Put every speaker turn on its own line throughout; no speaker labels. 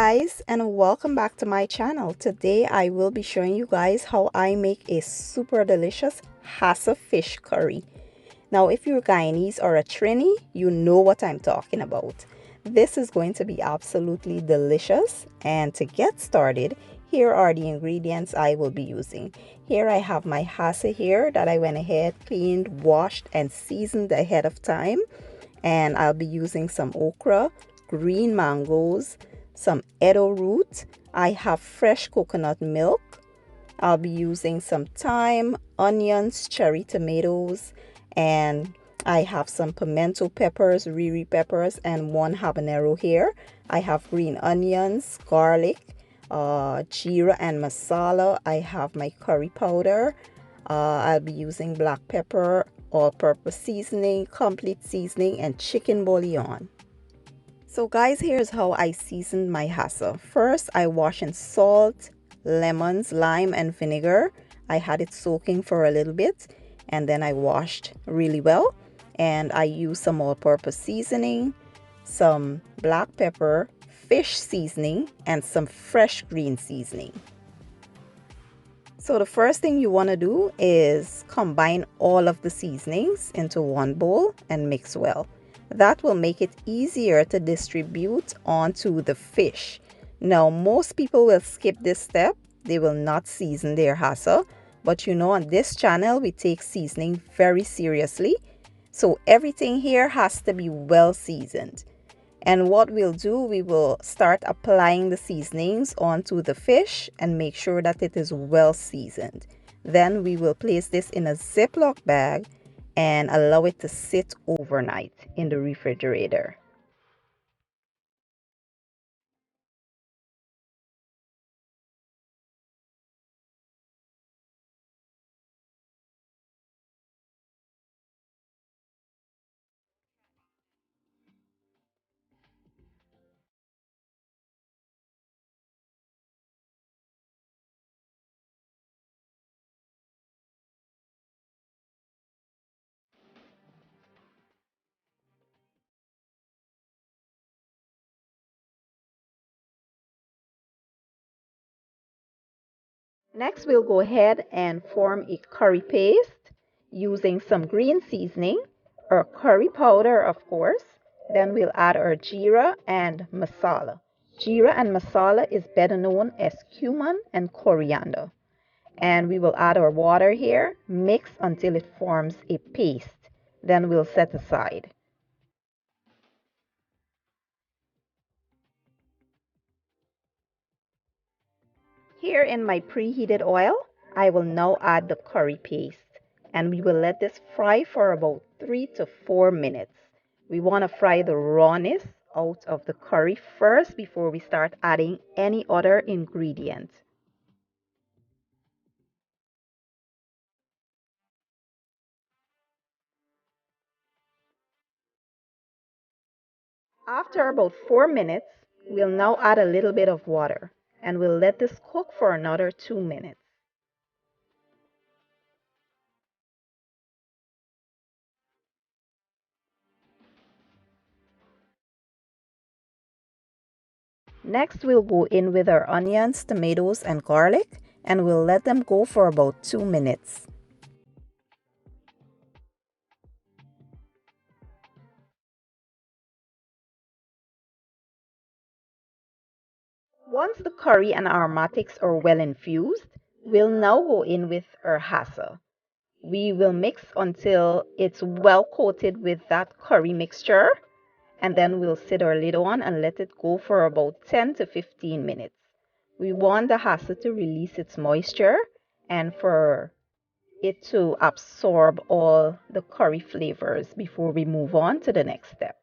guys, and welcome back to my channel. Today I will be showing you guys how I make a super delicious HASSA fish curry. Now if you're Guyanese or a Trini, you know what I'm talking about. This is going to be absolutely delicious, and to get started, here are the ingredients I will be using. Here I have my HASSA here that I went ahead, cleaned, washed and seasoned ahead of time. And I'll be using some okra, green mangoes, some eddo root. I have fresh coconut milk. I'll be using some thyme, onions, cherry tomatoes, and I have some pimento peppers, riri peppers, and one habanero here. I have green onions, garlic, geera and masala. I have my curry powder. I'll be using black pepper, all-purpose seasoning, complete seasoning, and chicken bouillon. So guys, here's how I seasoned my HASSA. First, I wash in salt, lemons, lime, and vinegar. I had it soaking for a little bit, and then I washed really well. And I used some all-purpose seasoning, some black pepper, fish seasoning, and some fresh green seasoning. So the first thing you want to do is combine all of the seasonings into one bowl and mix well. That will make it easier to distribute onto the fish. Now, most people will skip this step. They will not season their HASSA. But you know, on this channel, we take seasoning very seriously. So everything here has to be well seasoned. And what we'll do, we will start applying the seasonings onto the fish and make sure that it is well seasoned. Then we will place this in a Ziploc bag and allow it to sit overnight in the refrigerator. Next, we'll go ahead and form a curry paste using some green seasoning or curry powder, of course. Then we'll add our geera and masala. Geera and masala is better known as cumin and coriander. And we will add our water here, mix until it forms a paste. Then we'll set aside. Here in my preheated oil, I will now add the curry paste, and we will let this fry for about 3 to 4 minutes. We want to fry the rawness out of the curry first before we start adding any other ingredient. After about 4 minutes, we'll now add a little bit of water, and we'll let this cook for another 2 minutes. Next, we'll go in with our onions, tomatoes, and garlic, and we'll let them go for about 2 minutes. Once the curry and aromatics are well infused, we'll now go in with our HASSA. We will mix until it's well coated with that curry mixture, and then we'll sit our lid on and let it go for about 10 to 15 minutes. We want the HASSA to release its moisture and for it to absorb all the curry flavors before we move on to the next step.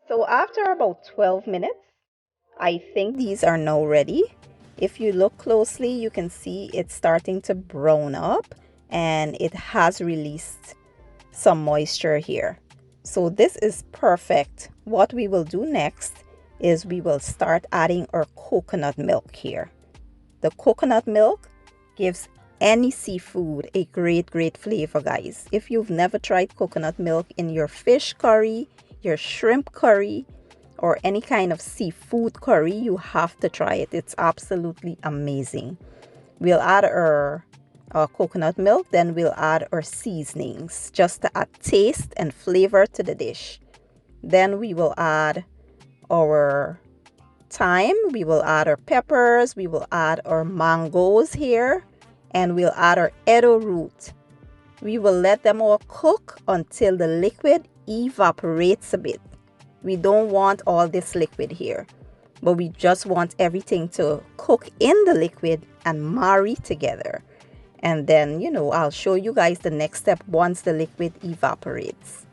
So after about 12 minutes, I think these are now ready. If you look closely, you can see it's starting to brown up and it has released some moisture here. So this is perfect. What we will do next is we will start adding our coconut milk here. The coconut milk gives any seafood a great flavor, guys. If you've never tried coconut milk in your fish curry, your shrimp curry, or any kind of seafood curry, you have to try it. It's absolutely amazing. We'll add our coconut milk, then we'll add our seasonings just to add taste and flavor to the dish. Then we will add our thyme, we will add our peppers, we will add our mangoes here, and we'll add our eddo root. We will let them all cook until the liquid evaporates a bit. We don't want all this liquid here, but we just want everything to cook in the liquid and marry together. And then, I'll show you guys the next step once the liquid evaporates.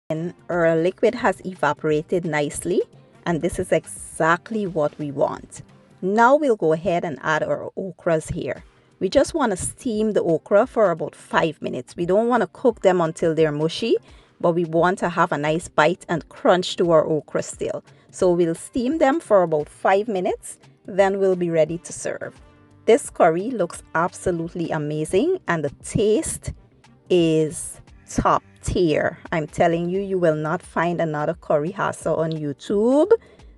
And our liquid has evaporated nicely, and this is exactly what we want. Now we'll go ahead and add our okras here. We just want to steam the okra for about 5 minutes. We don't want to cook them until they're mushy, but we want to have a nice bite and crunch to our okra still. So we'll steam them for about 5 minutes, then we'll be ready to serve. This curry looks absolutely amazing, and the taste is top tier. I'm telling you, you will not find another curry hassa on YouTube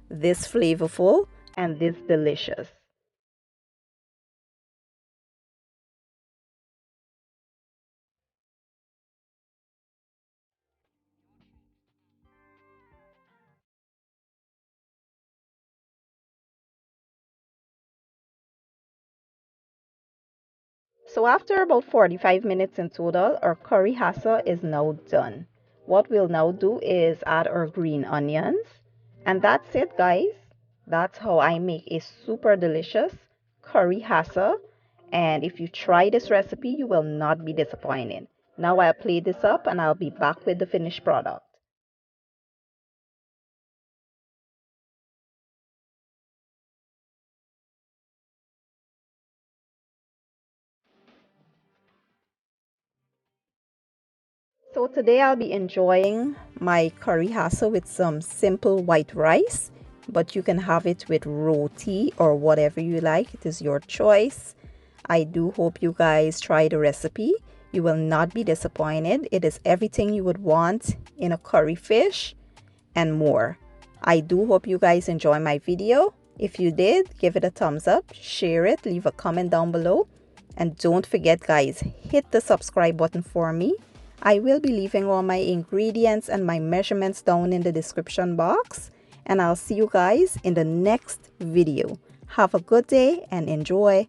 this flavorful and this delicious. So after about 45 minutes in total, our curry hassa is now done. What we'll now do is add our green onions. And that's it, guys. That's how I make a super delicious curry hassa. And if you try this recipe, you will not be disappointed. Now I'll plate this up and I'll be back with the finished product. So today I'll be enjoying my curry hassa with some simple white rice, but you can have it with roti or whatever you like. It is your choice. I do hope you guys try the recipe. You will not be disappointed. It is everything you would want in a curry fish and more. I do hope you guys enjoy my video. If you did, give it a thumbs up, share it, leave a comment down below. And don't forget, guys, hit the subscribe button for me. I will be leaving all my ingredients and my measurements down in the description box. And I'll see you guys in the next video. Have a good day and enjoy.